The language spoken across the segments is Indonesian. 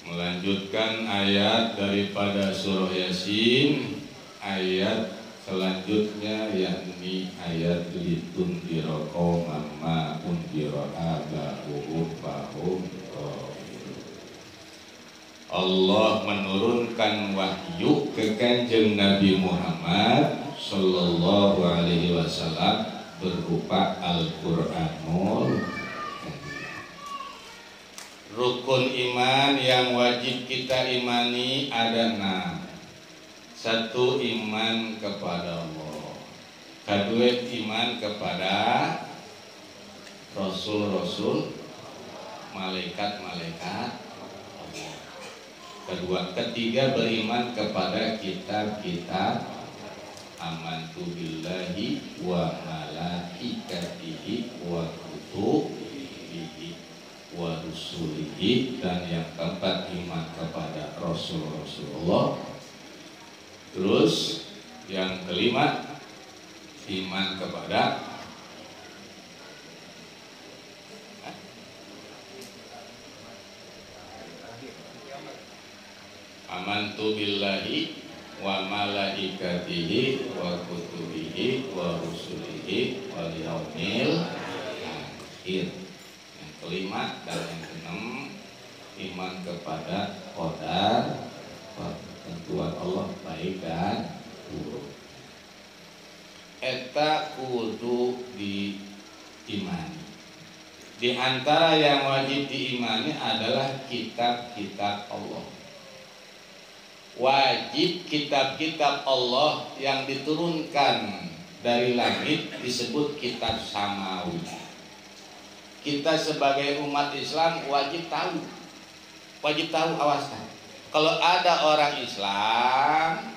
Melanjutkan ayat daripada surah Yasin, ayat selanjutnya yakni ayat litundira qauman ma undira aba'uhum fahum ghafilun. Allah menurunkan wahyu ke Kanjeng Nabi Muhammad sallallahu alaihi wasallam berupa Al-Qur'anul. Rukun iman yang wajib kita imani ada 6. 1, iman kepada Allah. 2, iman kepada Rasul-Rasul, malaikat-malaikat Allah. 3, beriman kepada kitab-kitab. Amantu billahi wa malaikatihi wa kutubihi wa rusulihi. Dan yang keempat, iman kepada Rasul-Rasulullah. Terus yang kelima, iman kepada amantu billahi wa malaikatihi wa kutubihi wa rusulihi wal yaumil akhir. Yang kelima dan yang keenam, iman kepada qadar, ketentuan Allah baik dan buruk. Eta kudu diimani. Di antara yang wajib diimani adalah kitab-kitab Allah. wajib kitab-kitab Allah yang diturunkan dari langit disebut kitab samawi. Kita sebagai umat Islam wajib tahu, awas. Kalau ada orang Islam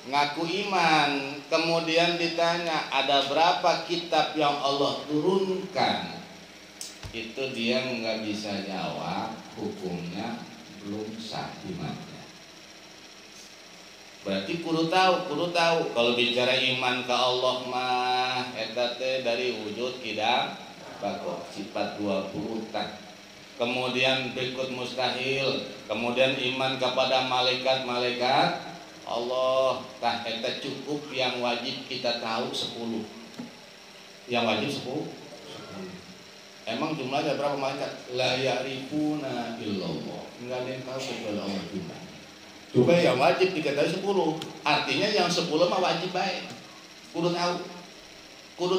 ngaku iman, kemudian ditanya ada berapa kitab yang Allah turunkan, itu dia nggak bisa jawab, hukumnya belum sah imannya. Berarti kudu tahu. Kalau bicara iman ke Allah mah eta teh dari wujud kidam bako sifat 20 tak. Kemudian berikut mustahil, kemudian iman kepada malaikat Allah, tah eta cukup yang wajib kita tahu 10. Yang wajib 10. Emang jumlahnya berapa malaikat? La ya'rifuna illallah. Enggak ada yang tahu kecuali Allah jumlahnya. Coba yang wajib diketahui 10. Artinya yang 10 mah wajib baik. Kudu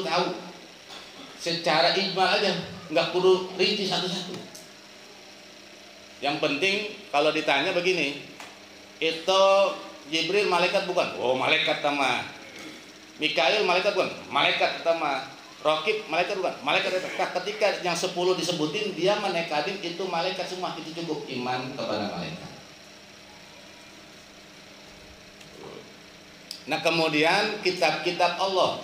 tahu. Secara ijma aja, enggak kudu rinci satu-satu. Yang penting kalau ditanya begini, itu Jibril malaikat bukan? Oh malaikat sama. Mikail malaikat bukan? Malaikat sama. Raqib malaikat bukan? Malaikat. Ketika yang 10 disebutin, dia menekadin itu malaikat semua, itu cukup iman kepada malaikat. Nah kemudian kitab-kitab Allah,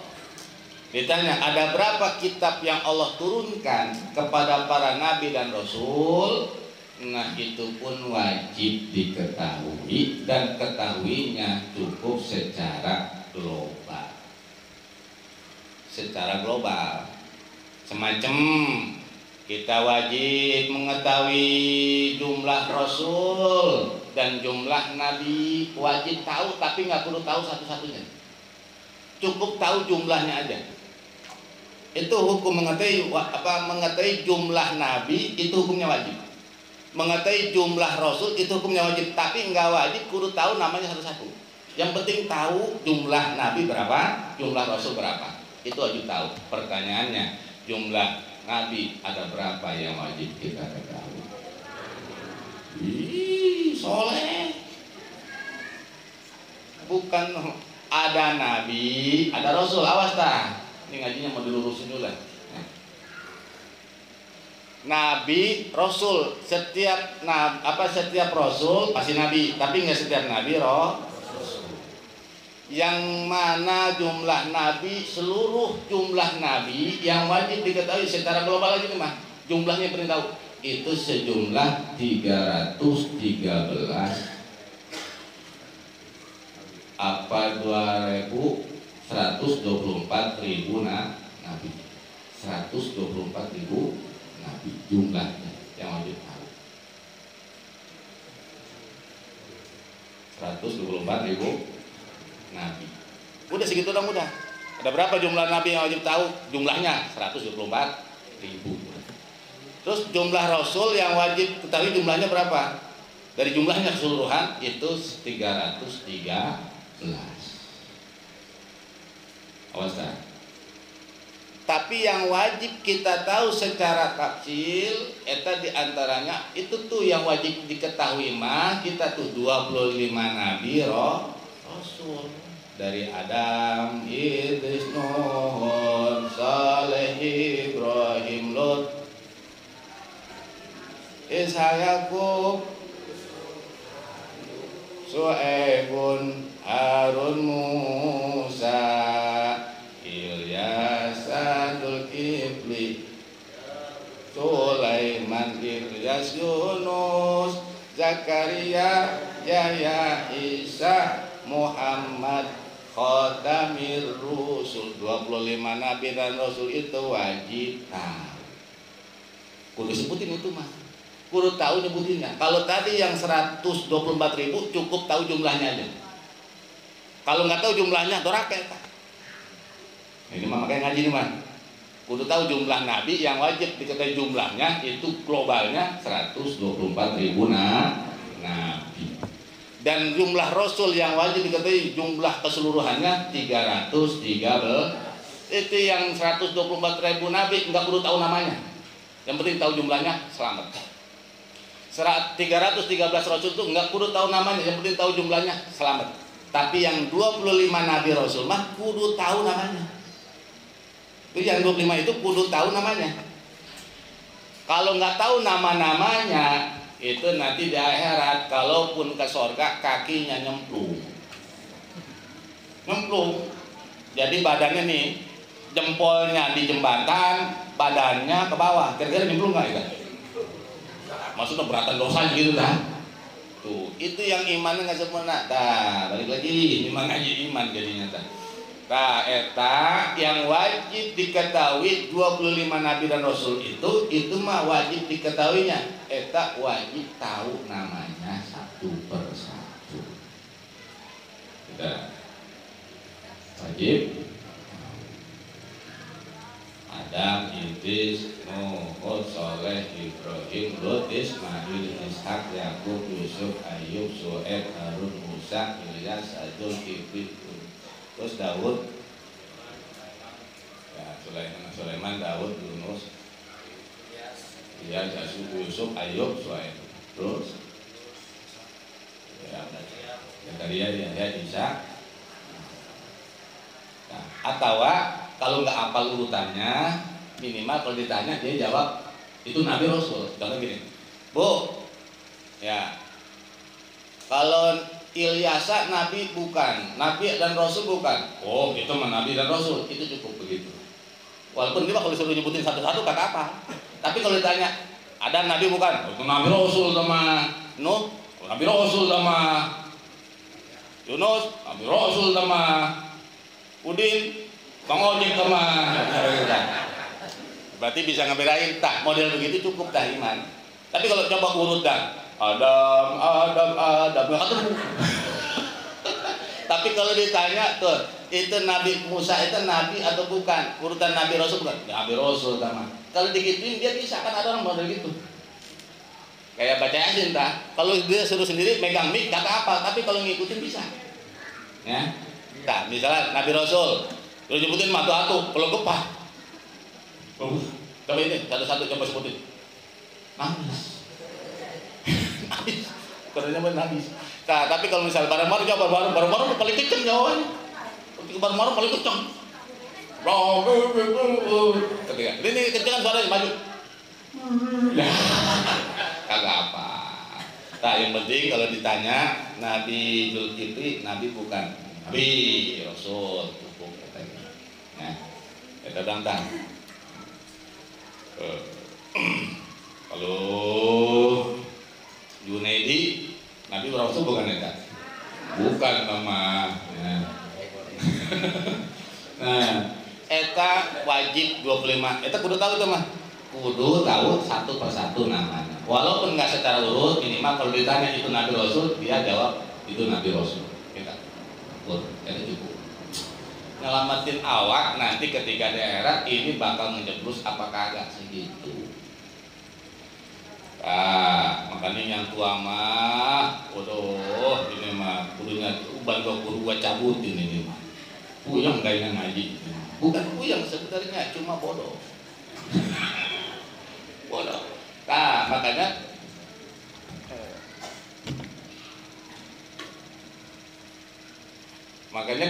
ditanya ada berapa kitab yang Allah turunkan kepada para nabi dan rasul. Nah itu pun wajib diketahui, dan ketahuinya cukup secara global. Semacam kita wajib mengetahui jumlah rasul dan jumlah nabi, wajib tahu, tapi nggak perlu tahu satu-satunya, cukup tahu jumlahnya aja. Itu hukum mengetahui jumlah nabi, itu hukumnya wajib. Mengetahui jumlah rasul itu hukumnya wajib, tapi nggak wajib kudu tahu namanya satu-satu. Yang penting tahu jumlah nabi berapa, jumlah rasul berapa, itu wajib tahu. Pertanyaannya, jumlah nabi ada berapa yang wajib kita ketahui? Soleh. Bukan ada nabi, ada rasul. Awas tah. Ini ngajinya mau dilurusin dulu lah. Nabi, rasul, setiap rasul pasti nabi, tapi nggak setiap nabi rasul. Yang mana jumlah nabi, seluruh jumlah nabi yang wajib diketahui secara global aja nih mah. Jumlahnya perlu tahu. Itu sejumlah 313 apa 124.000 nabi. 124.000 nabi jumlahnya yang wajib tahu. 124.000 nabi. Udah segitu dong udah. Ada berapa jumlah nabi yang wajib tahu? Jumlahnya 124.000. Terus jumlah rasul yang wajib ketahui jumlahnya berapa? Dari jumlahnya keseluruhan itu 313. Awas dah. Tapi yang wajib kita tahu secara tafsil eta diantaranya itu tuh yang wajib diketahui mah kita tuh 25 nabi rasul. Dari Adam, Idris, Nuh, Saleh, Ibrahim, Lut, Ishak, Yakub, Su'aibun, Harun, Musa, Ilyas, Dzulkifli, Sulaiman, Ilyas, Yunus, Zakaria, Yahya, Isa, Muhammad, Khatamir Rusul. 25 nabi dan rasul itu wajib tahu. Kudu sebutin itu mah. Kudu tahu nyebutinnya. Kalau tadi yang 124.000 cukup tahu jumlahnya aja. Kalau nggak tahu jumlahnya dorake. Ini mah makanya ngaji nih mah. Kudu tahu jumlah nabi yang wajib diketahui jumlahnya itu globalnya 124.000 nabi. Dan jumlah rasul yang wajib diketahui jumlah keseluruhannya 313. Itu yang 124.000 nabi nggak perlu tahu namanya. Yang penting tahu jumlahnya, selamat. 313 rasul itu enggak kudu tahu namanya, yang penting tahu jumlahnya, selamat. Tapi yang 25 nabi rasul mah kudu tahu namanya. Itu yang 25 itu kudu tahu namanya. Kalau nggak tahu nama-namanya, itu nanti di akhirat kalaupun ke surga kakinya nyemplung. Jadi badannya nih, jempolnya di jembatan, badannya ke bawah. Kira-kira nyemplung nggak ya? Maksudnya beratan dosa gitu kan? Tuh, itu yang imannya nggak sempurna. Nah, balik lagi, iman aja iman jadinya. Nah, eta yang wajib diketahui 25 nabi dan rasul itu mah wajib diketahuinya. Eta wajib tahu namanya satu persatu. Kita wajib Adam, Idris, Nuh, Soleh, Ibrahim, Lut, Ismail, Ishak, Yakub, Yusuf, Ayub, Su'aib, Harun, Musa, Ilyas, Zulkifli, terus Daud, ya Sulaiman, Daud, Yunus, Ilyas, Yusuf, Ayub, Su'aib, terus ya Zakaria, Yahya, Isa. Nah, atau kalau nggak hafal urutannya, minimal kalau ditanya dia jawab itu Nabi Rasul. Contoh gini, Bu, ya kalau Ilyasa Nabi bukan, Nabi dan Rasul bukan. Oh, itu mah Nabi dan Rasul, itu cukup begitu. Walaupun dia kalau disuruh nyebutin satu-satu kata apa. Tapi kalau ditanya, ada Nabi bukan? Itu Nabi Rasul sama Nuh, Nabi Rasul sama Yunus, Nabi Rasul sama Udin, Bang Ojek sama. Berarti bisa ngebedain, tak model begitu cukup dah iman. Tapi kalau coba urut dah, Adam, nggak ketemu. Tapi kalau ditanya tuh, itu Nabi Musa itu Nabi atau bukan? Urutan Nabi Rasul bukan? Nabi Rasul sama. Kalau digituin dia bisa, kan ada orang model gitu. Kayak baca Yasin dah. Kalau dia suruh sendiri megang mic kata apa, tapi kalau ngikutin bisa. Ya. Nah, misalnya Nabi Rasul, terus nyebutin matu-atu, kalau gepah. Coba ini satu-satu coba sebutin. Nangis. Nangis. Karena nangis. Nah, tapi kalau misalnya bareng-bareng coba bareng-bareng paling kenceng jawabannya. Ketika bareng-bareng paling kenceng. Ketika ini kencengan suaranya maju. Kagak apa. Nah, yang penting kalau ditanya Nabi Zulkifli, Nabi bukan. Nabi Rasul cukup katanya. Ya. Kita bantang. Kalau Junaidi Nabi Rasul bukan eta. Bukan nama. Ya. Nah, eta wajib 25. Eta kudu tahu tuh mah. Kudu tahu satu persatu namanya. Walaupun nggak secara urut, minimal kalau ditanya itu Nabi Rasul, dia jawab itu Nabi Rasul. Kita. Itu cukup. Nyelamatin awak nanti ketika daerah ini bakal ngejeblus apa kagak segitu. Ah, makanya yang tua mah, waduh, ini mah kudunya uban gua cabutin ini mah. Puyeng kayaknya ngaji. Bukan puyeng sebenarnya, cuma bodoh. Bodoh. Nah, makanya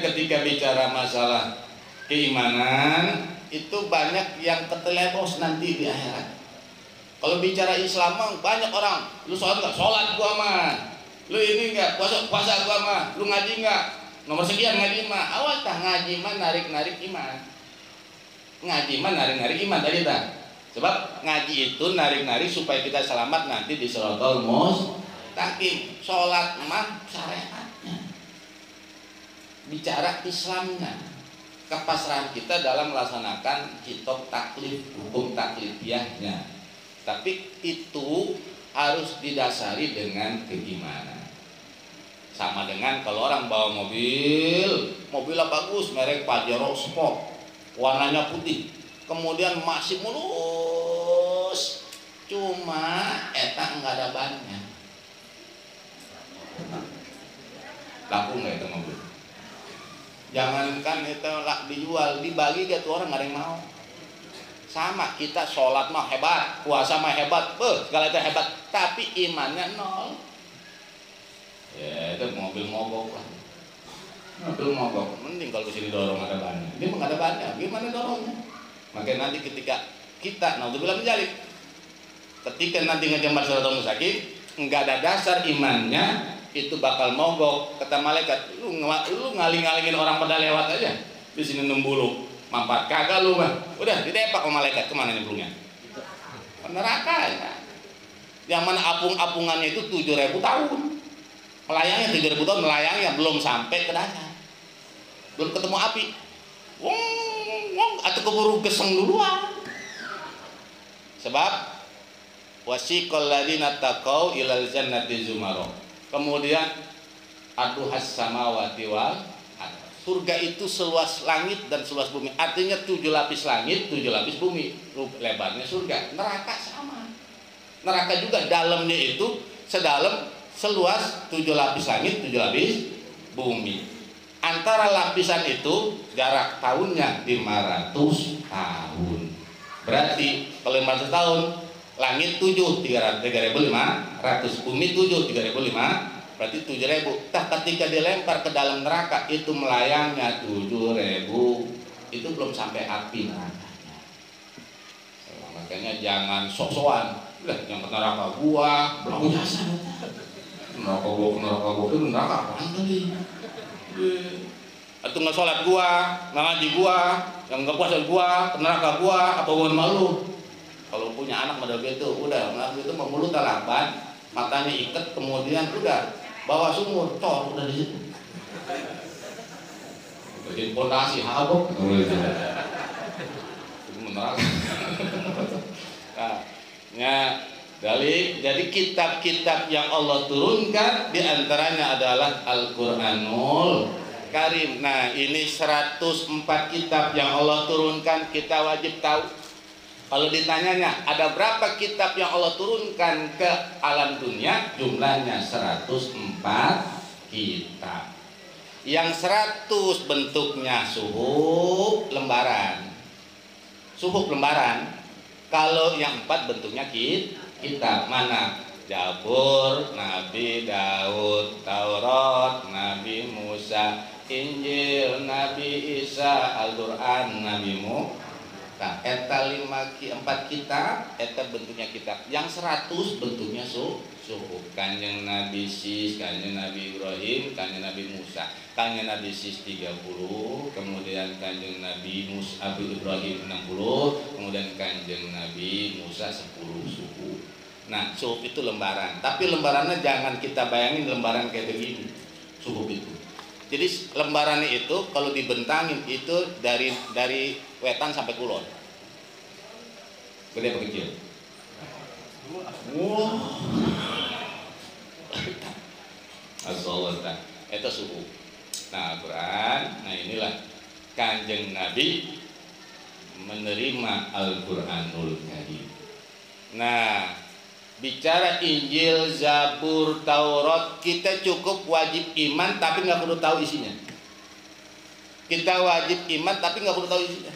ketika bicara masalah keimanan itu banyak yang ketelepos nanti di akhirat. Kalau bicara Islam mah banyak orang, lu sholat nggak? Sholat gua mah. Lu ini nggak? Puasa gua mah. Lu ngaji nggak? Nomor sekian ngaji mah. Awas tah ngaji mah narik iman. Ngaji mah narik iman tadi tah. Sebab ngaji itu narik supaya kita selamat nanti di Shiratal Mustaqim. Sholat mah syariatnya. Bicara Islamnya, kepasrahan kita dalam melaksanakan kitab taklif, hukum taklifiyahnya. Tapi itu harus didasari dengan keimanan. Sama dengan kalau orang bawa mobilnya bagus, merek Pajero Sport, warnanya putih, kemudian masih mulus, cuma eta nggak ada bannya. Laku nggak itu mobil? Jangankan itu dijual, dibagi gak tuh orang nggak ada yang mau. Sama, kita sholat mah hebat, puasa mah hebat, segala itu hebat, tapi imannya nol. Ya itu mobil mogok lah. Mobil mogok, mending kalau kesini dorong ada bannya. Ini mah ada bannya, gimana dorongnya? Makanya nanti ketika kita, naudzubillah menjalik, ketika nanti ngejambar siratal mustaqim, nggak ada dasar imannya, itu bakal mogok. Kata malaikat, lu ngaling-ngalingin orang pada lewat aja, di sini nembulu, mampat kagak lu mah, udah didepak sama malaikat, kemana nyemplungnya? Neraka ya. Yang mana apung-apungannya itu 7.000 tahun, melayangnya 7.000 tahun, melayangnya belum sampai ke dasar, belum ketemu api, wong atau keburu geseng duluan. Sebab wasiqal ladzina taqau ilal jannati zumara. Kemudian aduhas samawati wal ardh. Surga itu seluas langit dan seluas bumi. Artinya 7 lapis langit, 7 lapis bumi. Lebarnya surga. Neraka sama. Neraka juga dalamnya itu seluas 7 lapis langit, 7 lapis bumi. Antara lapisan itu jarak tahunnya 500 tahun. Berarti kalau 500 tahun, langit 7 3.500, bumi 7 3.500, berarti 7.000. Tah ketika dilempar ke dalam neraka itu melayangnya 7.000, itu belum sampai api nerakanya. Makanya jangan sok-sokan, yang ke neraka gua belum biasa. Neraka gua itu neraka apaan tadi? Atau nggak sholat gua, nggak ngaji gua, yang nggak puasa gua, neraka gua, apa gua malu? Kalau punya anak model gitu, udah anak itu mau mulut talapan, matanya ikat, kemudian udah bawa sumur, cor udah di situ. Bikin pondasi habok, itu neraka. Nah, jadi kitab-kitab yang Allah turunkan diantaranya adalah Al-Quranul Karim. Nah, ini 104 kitab yang Allah turunkan, kita wajib tahu. Kalau ditanyanya ada berapa kitab yang Allah turunkan ke alam dunia, jumlahnya 104 kitab. Yang 100 bentuknya suhuf lembaran. Suhuf lembaran. Kalau yang 4 bentuknya kitab. Mana? Zabur, Nabi Daud, Taurat, Nabi Musa, Injil, Nabi Isa, Al-Quran, Nabi Muhammad. Nah, eta 4 kitab, eta bentuknya kitab. Yang 100 bentuknya suhuf. Kanjeng Nabi Sis, Kanjeng Nabi Ibrahim, Kanjeng Nabi Musa. Kanjeng Nabi Sis 30, kemudian Kanjeng Nabi Musa Ibrahim 60, kemudian Kanjeng Nabi Musa 10 suhuf. Nah, suhuf itu lembaran, tapi lembarannya jangan kita bayangin lembaran kayak begini. Suhuf itu. Jadi lembarannya itu kalau dibentangin itu dari wetan sampai kulon. Gede apa kecil? Wah. As-salata. Itu suhuf. Nah, Al-Quran. Nah, inilah Kanjeng Nabi menerima Al-Quranul Karim. Nah, bicara Injil, Zabur, Taurat, kita cukup wajib iman tapi nggak perlu tahu isinya. Kita wajib iman tapi nggak perlu tahu isinya.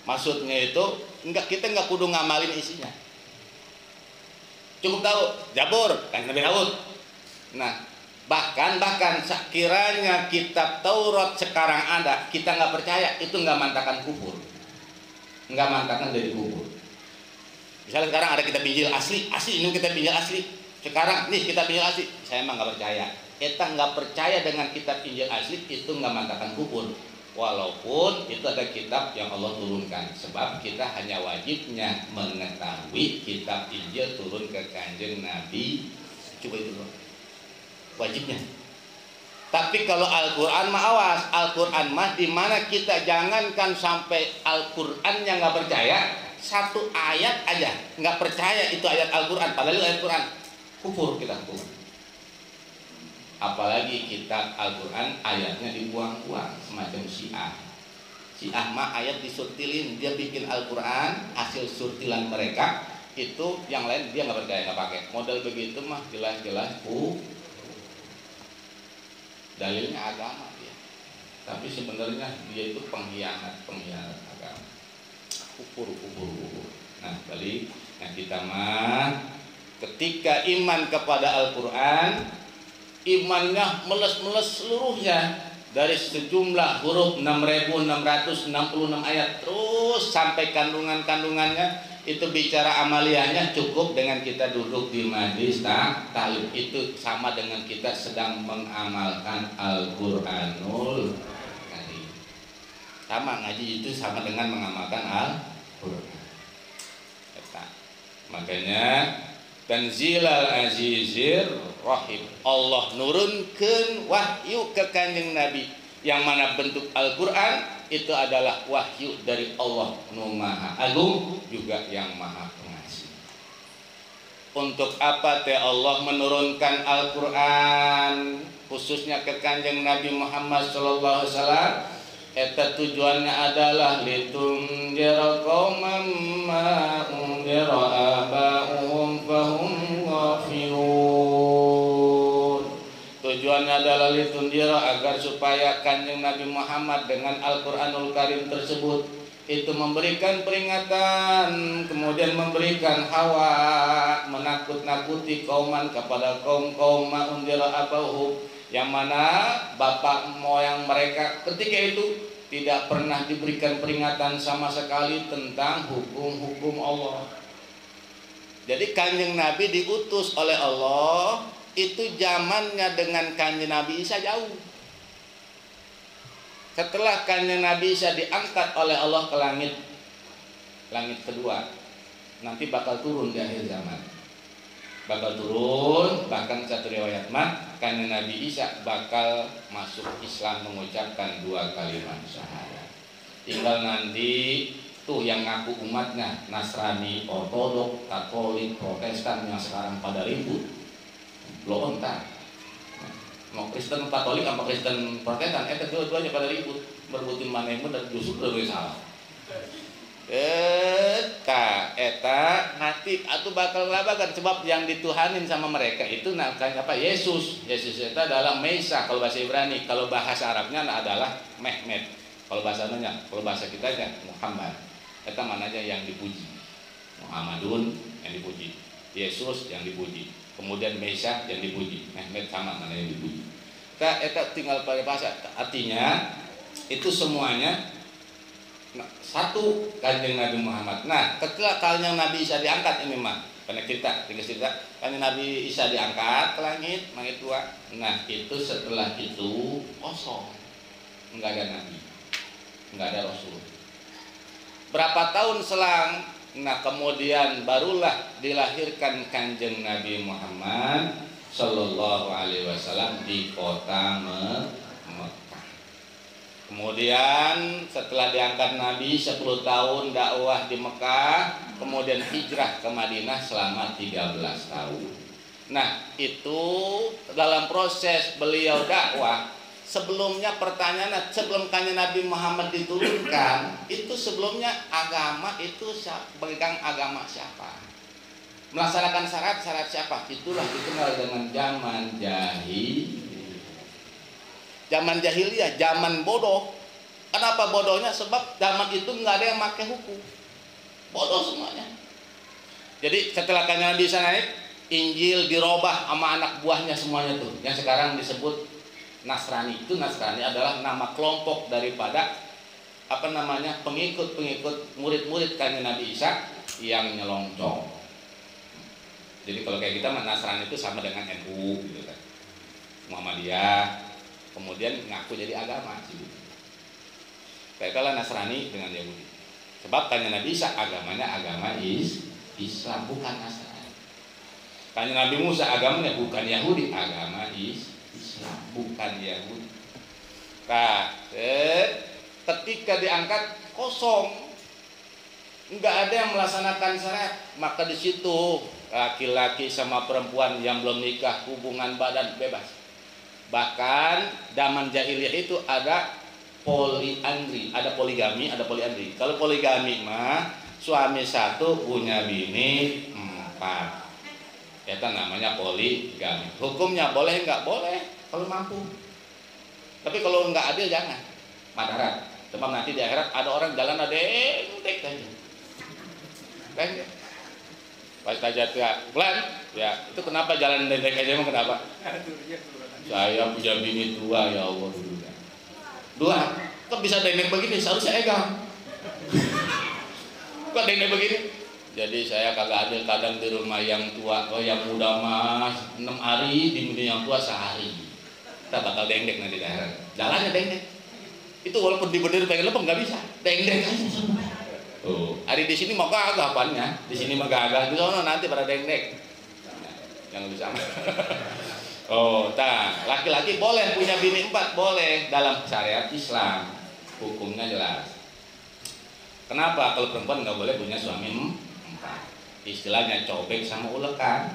Maksudnya itu kita nggak kudu ngamalin isinya. Cukup tahu Zabur kan Nabi Daud. Nah, bahkan sekiranya kitab Taurat sekarang ada, kita nggak percaya, itu nggak mantakan kufur, nggak mantakan dari kufur. Misalnya sekarang ada kitab Injil asli ini kitab Injil asli. Sekarang nih kitab Injil asli, saya emang nggak percaya. Kita nggak percaya dengan kitab Injil asli itu nggak mantakan kufur. Walaupun itu ada kitab yang Allah turunkan. Sebab kita hanya wajibnya mengetahui kitab Injil turun ke Kanjeng Nabi. Coba itu loh. Wajibnya. Tapi kalau Al-Quran mah awas. Al-Quran mah dimana kita jangankan sampai Al-Quran yang nggak percaya. Satu ayat aja nggak percaya itu ayat Al-Quran, padahal itu ayat Quran, kufur kita hukum. Apalagi kitab Al-Quran ayatnya dibuang-buang semacam Syiah mah ayat disurtilin, dia bikin Al-Quran hasil surtilan mereka itu, yang lain dia nggak percaya, nggak pakai. Model begitu mah jelas-jelas dalilnya agama dia, tapi sebenarnya dia itu pengkhianat agama. Kubur. Nah, balik. Nah, kita mah ketika iman kepada Al-Quran, imannya meles-meles seluruhnya dari sejumlah huruf 6.666 ayat terus sampai kandungannya itu bicara amaliyahnya cukup dengan kita duduk di majlis ta'lim. Itu sama dengan kita sedang mengamalkan Al-Qur'anul Karim. Sama, ngaji itu sama dengan mengamalkan Al-Qur'an. Makanya Tanzilal Azizir Rahim, Allah nurunkan wahyu ke kanjeng Nabi, yang mana bentuk Al-Quran itu adalah wahyu dari Allah nu Maha Agung juga yang Maha Pengasih. Untuk apa teh Allah menurunkan Al-Quran khususnya ke kanjeng Nabi Muhammad sallallahu alaihi wasallam? Eta tujuannya adalah litunjira qauman ma undira aba'uhum fahum ghafilun. Tujuannya adalah litunjira, agar supaya kanjeng Nabi Muhammad dengan Al-Quranul Karim tersebut itu memberikan peringatan, kemudian memberikan hawa, menakut-nakuti kauman kepada kaum ma undira aba'uhum, yang mana bapak moyang mereka ketika itu tidak pernah diberikan peringatan sama sekali tentang hukum-hukum Allah. Jadi kanjeng Nabi diutus oleh Allah itu zamannya dengan kanjeng Nabi Isa jauh. Setelah kanjeng Nabi Isa diangkat oleh Allah ke langit kedua, nanti bakal turun di akhir zaman. Bakal turun, bahkan satu riwayat mah kanjeng Nabi Isa bakal masuk Islam mengucapkan 2 kalimat syahadat. Tinggal nanti tuh yang ngaku umatnya Nasrani, Ortodok, Katolik, Protestan yang sekarang pada ribut. Lo entar mau Kristen Katolik apa Kristen Protestan, dua-duanya pada ribut, berbutin mana yang benar, justru lebih salah. Eta nanti atuh bakal labakan, sebab yang dituhanin sama mereka itu namanya apa? Yesus itu adalah Mesa kalau bahasa Ibrani, kalau bahasa Arabnya adalah Mehmet, kalau bahasa kita aja Muhammad. Eta mananya yang dipuji, Muhammadun yang dipuji, Yesus yang dipuji, kemudian Mesa yang dipuji, Mehmet sama mana yang dipuji. Eta tinggal pada bahasa, artinya itu semuanya satu kanjeng Nabi Muhammad. Nah, ketika kanjeng Nabi Isa diangkat ini mah, karena cerita kanjeng Nabi Isa diangkat ke langit 2. Nah, itu setelah itu kosong, enggak ada nabi, enggak ada rasul. Berapa tahun selang, nah kemudian barulah dilahirkan kanjeng Nabi Muhammad sallallahu alaihi wasallam di kota Mekah. Kemudian setelah diangkat Nabi 10 tahun dakwah di Mekah, kemudian hijrah ke Madinah selama 13 tahun. Nah, itu dalam proses beliau dakwah, sebelumnya pertanyaan, sebelum kanjeng Nabi Muhammad diturunkan, itu sebelumnya agama itu pegang agama siapa? Melaksanakan syarat-syarat siapa? Itulah dikenal dengan zaman jahiliyah. Zaman jahiliyah, zaman bodoh. Kenapa bodohnya? Sebab zaman itu nggak ada yang pakai hukum, bodoh semuanya. Jadi setelah kanjeng Nabi Isa naik, Injil dirubah sama anak buahnya semuanya tuh, yang sekarang disebut Nasrani. Itu Nasrani adalah nama kelompok daripada pengikut murid-murid kanjeng Nabi Isa yang nyelonjong. Jadi kalau kayak kita Nasrani itu sama dengan NU gitu kan, Muhammadiyah, kemudian ngaku jadi agama gitu. Kayak kalau Nasrani dengan Yahudi. Sebab kanjeng Nabi Isa agamanya agama Islam, bukan Nasrani. Kanjeng Nabi Musa agamanya bukan Yahudi, agama Islam, bukan Yahudi. Nah, ketika diangkat kosong, nggak ada yang melaksanakan syarat, maka di situ laki-laki sama perempuan yang belum nikah hubungan badan bebas. Bahkan zaman jahiliyah itu ada poliandri, ada poligami, ada poliandri. Kalau poligami mah suami 1 punya bini 4. Itu namanya poligami. Hukumnya boleh nggak? Boleh kalau mampu. Tapi kalau nggak adil jangan. Madarat. Sebab nanti di akhirat ada orang jalan ada entek aja. Dengdek. Pas tanya Glenn, ya itu kenapa jalan dendek aja emang kenapa? Saya punya bini dua ya Allah dua, kok bisa dendek begini? Seharusnya egang. Kok dendek begini? Jadi saya kagak adil kadang di rumah yang tua, yang muda mas 6 hari, di rumah yang tua sehari. Kita bakal dendek nanti daerah. Jalannya dendek. Itu walaupun diberdiri pengen lepeng nggak bisa, dendek aja. Tuh, hari di sini mau kagak apanya? Di sini mah kagak, di sana nanti pada dendek. Nah, yang lebih sama. Oh, laki-laki boleh punya bini 4, boleh dalam syariat Islam. Hukumnya jelas. Kenapa kalau perempuan nggak boleh punya suami 4? Istilahnya cobek sama ulekan.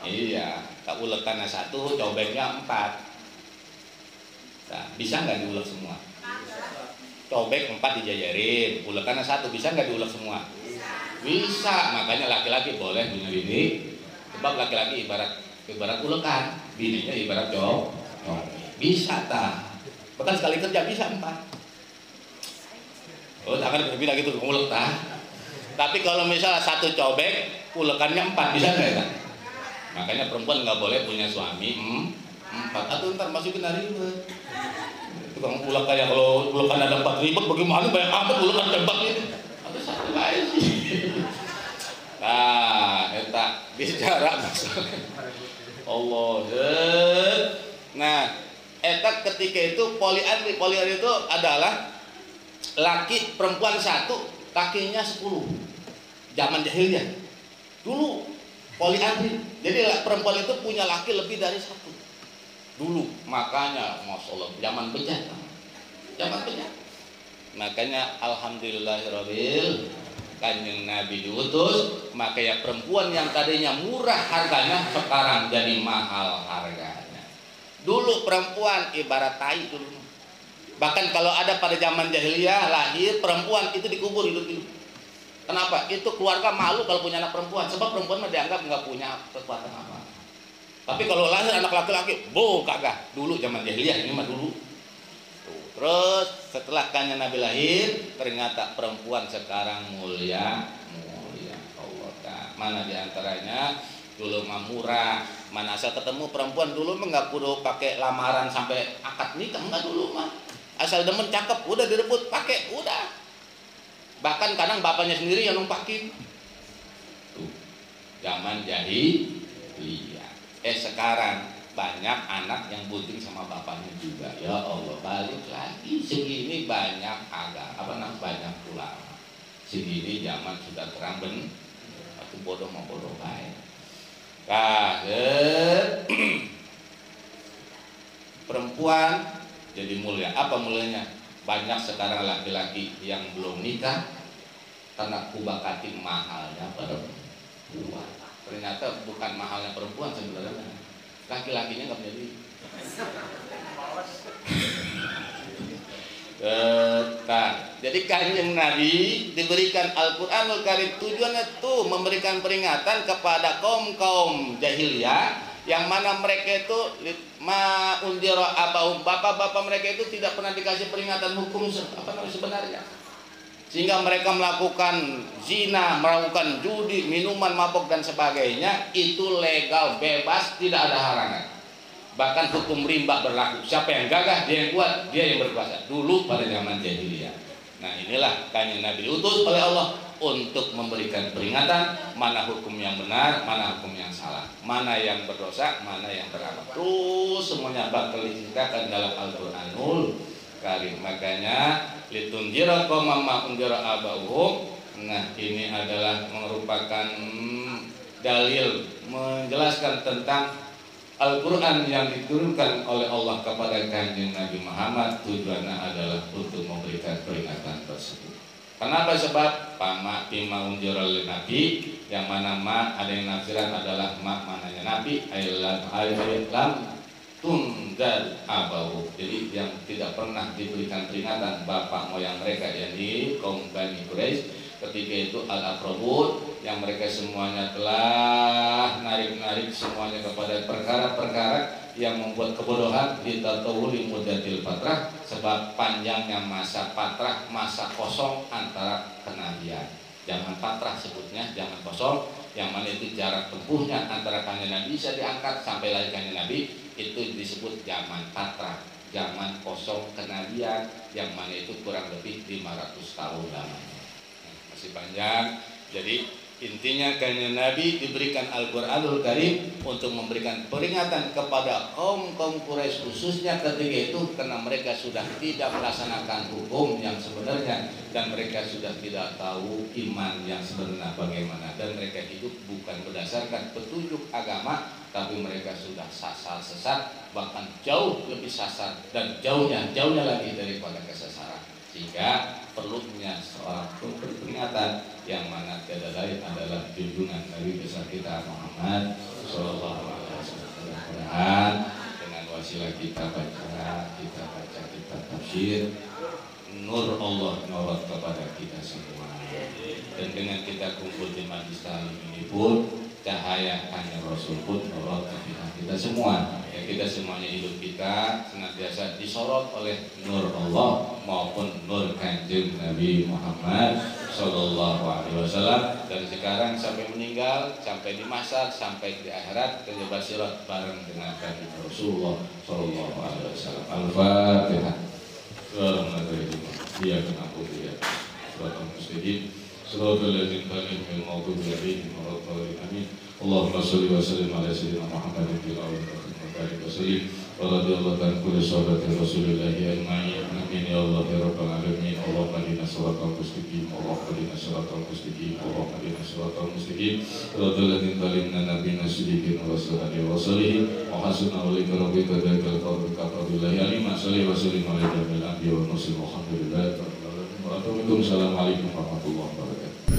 Iya, tak ulekannya 1, cobeknya 4. Nah, bisa nggak diulek semua? Cobek 4 dijajarin, ulekannya 1, bisa nggak diulek semua? Bisa. Makanya laki-laki boleh punya bini. Sebab laki-laki ibarat ulekan, bininya ibarat cobek. Bisa tak? Bahkan sekali kerja bisa 4. Oh, jangan bilang gitu, ngulek tak. Tapi kalau misalnya 1 cobek, ulekannya 4, bisa nggak ya? Makanya perempuan nggak boleh punya suami 4. Atau ntar masukin ribet. Tukang ulek kayak kalau ulekan ada 4 ribet, bagaimana banyak amat ulekan tembak ini? Atau satu lain sih. Nah, eta bicara masalah Allah. Nah, eta ketika itu poliandri itu adalah laki perempuan 1, lakinya 10. Zaman jahiliyah. Dulu poliandri. Jadi perempuan itu punya laki lebih dari 1. Dulu, makanya Masya Allah, zaman bejat. Makanya alhamdulillahirabbil Kanjeng Nabi diutus, makanya perempuan yang tadinya murah harganya sekarang jadi mahal harganya. Dulu perempuan ibarat tai dulu. Bahkan kalau ada pada zaman jahiliyah lahir perempuan itu dikubur hidup-hidup. Kenapa? Itu keluarga malu kalau punya anak perempuan, sebab perempuan mah dianggap nggak punya kekuatan apa. Tapi kalau lahir anak laki-laki, kagak. Dulu zaman jahiliyah, ini mah dulu. Tuh. Terus setelah Kanjeng Nabi lahir, ternyata perempuan sekarang mulia. Allah tak. Mana diantaranya dulu mah murah. Mana asal ketemu perempuan dulu mah nggak perlu pakai lamaran sampai akad nikah, nggak dulu mah. Asal demen cakep, udah direbut, pakai, udah. Bahkan kadang bapaknya sendiri yang numpakin. Tuh. Zaman jahiliyah. Sekarang banyak anak yang bunting sama bapaknya juga. Ya Allah, balik lagi segini banyak banyak ulama. Segini zaman sudah terang bener. Aku bodoh mau bodoh baik. Perempuan jadi mulia. Apa mulianya? Banyak sekarang laki-laki yang belum nikah karena kubakati mahalnya perempuan. Ternyata bukan mahalnya perempuan sebenarnya, laki-lakinya nggak punya duit. Jadi Kanjeng Nabi diberikan Al-Quranul Karim tujuannya tuh memberikan peringatan kepada kaum jahiliyah yang mana mereka itu undira abahum, bapak-bapak mereka itu tidak pernah dikasih peringatan hukum sebenarnya, sehingga mereka melakukan zina, melakukan judi, minuman mabok dan sebagainya itu legal, bebas, tidak ada halangan. Bahkan hukum rimba berlaku. Siapa yang gagah, dia yang kuat, dia yang berkuasa. Dulu pada zaman jahiliyah. Nah inilah Kanjeng Nabi diutus oleh Allah untuk memberikan peringatan mana hukum yang benar, mana hukum yang salah, mana yang berdosa, mana yang beramal. Terus semuanya bakal diceritakan dalam Al-Quranul Karim. Makanya litunjira qaumam ma undira abahum. Nah ini adalah merupakan dalil menjelaskan tentang Al-Quran yang diturunkan oleh Allah kepada Kanjeng Nabi Muhammad. Tujuannya adalah untuk memberikan peringatan tersebut. Kenapa? Sebab pama bima undira lin nabi, yang mana ma ada yang nafsiran adalah ma mananya nabi, ayat tunggal abahu. Jadi yang tidak pernah diberikan peringatan bapak moyang mereka, yakni kaum Bani Quraisy. Ketika itu al-aqrabun yang mereka semuanya telah narik semuanya kepada perkara-perkara yang membuat kebodohan ditatawuli mudatil fatrah, sebab panjangnya masa fatrah, masa kosong antara kenabian. jangan patrah sebutnya, jangan kosong, yang mana itu jarak tempuhnya antara kanjeng Nabi bisa diangkat sampai lahir kanjeng Nabi, itu disebut zaman patrah, zaman kosong kenabian, yang mana itu kurang lebih 500 tahun lamanya. Masih panjang. Jadi intinya kanjeng Nabi diberikan Al-Qur'anul Karim untuk memberikan peringatan kepada kaum Quraisy khususnya ketika itu, karena mereka sudah tidak melaksanakan hukum yang sebenarnya dan mereka sudah tidak tahu iman yang sebenarnya bagaimana, dan mereka hidup bukan berdasarkan petunjuk agama, tapi mereka sudah sesat, bahkan jauh lebih sasar dan jauhnya lagi daripada kesesaran. Sehingga perlunya seorang peringatan yang mana tiada lain adalah junjungan Nabi besar kita Muhammad Sallallahu Alaihi Wasallam. Dengan wasilah kita baca kitab tafsir, nur Allah menyorot kepada kita semua. Dan dengan kita kumpul di majlis taklim ini pun, cahaya hanya Rasul pun menyorot kita semua. Ya, kita semuanya hidup kita senantiasa disorot oleh nur Allah maupun nur kanjeng Nabi Muhammad Sallallahu Alaihi Wasallam, dari sekarang sampai meninggal, sampai di mahsyar, sampai di akhirat, terjebak sirat bareng dengan kanjeng Rasulullah Sallallahu Alaihi Wasallam. Al-Fatihah. Dia kenapa dia suatu muslimin suratul ladzina an'amta maghdubi alaihim waladdallin amin. Allahumma shalli wa sallim ala sayyidina Muhammadin fil awwal wa barik wa sallim wa radhiyallahu an kulli sahabati Rasulillah ajma'in. Amin ya Allah ya rabbal alamin. Allahumma hdina siratal mustaqim, Allahumma hdina siratal mustaqim, Allahumma hdina siratal mustaqim. Siratal ladzina an'amta nabiyina siddiqin wa salihin wa salihin wa hasuna ulaika rabbika dzakal qawlika billahi alima. Shalli wa sallim ala jamil anbiya wa mursalin. Alhamdulillah. Assalamualaikum warahmatullahi wabarakatuh.